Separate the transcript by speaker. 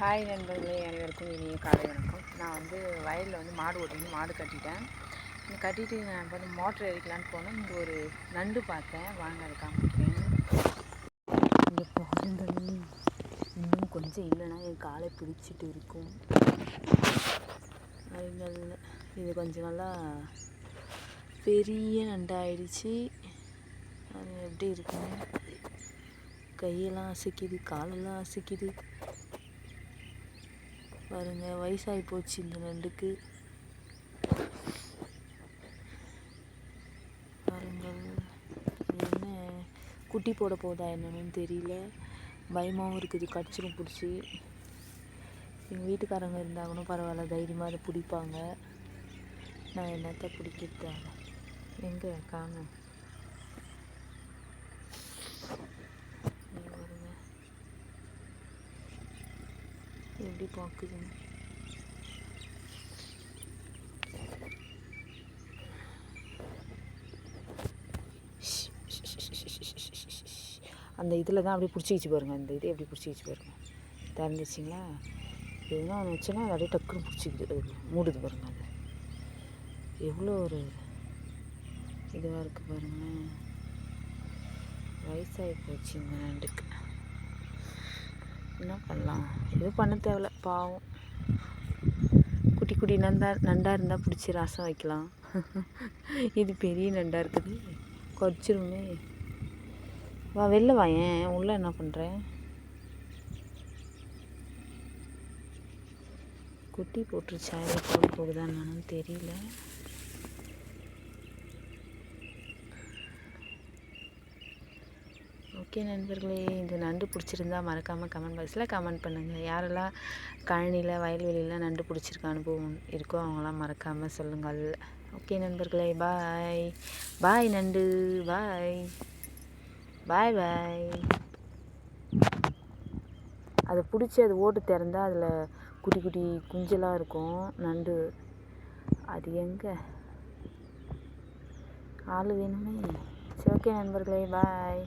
Speaker 1: Hi நண்பர்களே, அனைவருக்கும் இனிய காலை வணக்கம். நான் வந்து வயலில் மாடு ஓட்டின்னு மாடு கட்டிட்டேன். கட்டிட்டு நான் வந்து மோட்ரு எரிக்கலான்னு போனேன். இங்கே ஒரு நண்டு பார்த்தேன். வாங்க அதை காமிக்கிறேன். இங்கே போகுங்கள். இன்னும் கொஞ்சம் இல்லைன்னா என் காலை பிடிச்சிட்டு இருக்கும். அதுங்கள் இது கொஞ்சம் நல்லா பெரிய நண்டாயிடுச்சு. அது எப்படி இருக்குன்னு கையெல்லாம் அசைக்குது, காலெல்லாம் அசைக்குது பாருங்க. வயசாகி போச்சு இந்த நண்டுக்கு. பாருங்கள், என்ன குட்டி போட போதா என்னன்னு தெரியல. பயமாகவும் இருக்குது, கடிச்சிடும் பிடிச்சி. எங்கள் வீட்டுக்காரங்க இருந்தால் கூட பரவாயில்ல, தைரியமாக அதை பிடிப்பாங்க. நான் என்னத்தை பிடிக்கிறதா? எங்கே காணும்? எப்படி பார்க்குதுங்க? அந்த இதில் தான் அப்படியே பிடிச்சிக்கிச்சு பாருங்கள். அந்த இது எப்படி பிடிச்சிக்கிச்சு பாருங்கள். திறந்துச்சிங்களா? எதுனா ஒன்று வச்சுன்னா அது அப்படியே டக்குன்னு பிடிச்சிக்குது. அது மூடுது பாருங்கள். அது எவ்வளோ ஒரு இதுவாக இருக்குது பாருங்கள். வயசாகி போச்சு இந்த நண்டுக்கு. என்ன பண்ணலாம்? எதுவும் பண்ண தேவையில்ல, பாவம். குட்டி குட்டி நண்டாக இருந்தால் பிடிச்சி ரசம் வைக்கலாம். இது பெரிய நண்டாக இருக்குது, கொச்சிருமே. வா வெளில வா. ஏன் உள்ளே என்ன பண்ணுறேன்? குட்டி போட்டுருச்சா இல்லை போட போகுதான்னு தெரியல. ஓகே நண்பர்களே, இந்த நண்டு பிடிச்சிருந்தா மறக்காமல் கமெண்ட் பாக்ஸில் கமெண்ட் பண்ணுங்கள். யாரெல்லாம் கழனியில் வயல்வெளியில் நண்டு பிடிச்சிருக்க அனுபவம் இருக்கோ அவங்களாம் மறக்காமல் சொல்லுங்கள். ஓகே நண்பர்களே, பாய் பாய் நண்டு, பாய் பாய் பாய். அதை பிடிச்சி அது ஓட்டு திறந்தால் அதில் குட்டி குட்டி குஞ்சலாக இருக்கும் நண்டு. அது எங்கே ஆள் வேணுமே. சரி, ஓகே நண்பர்களே, பாய்.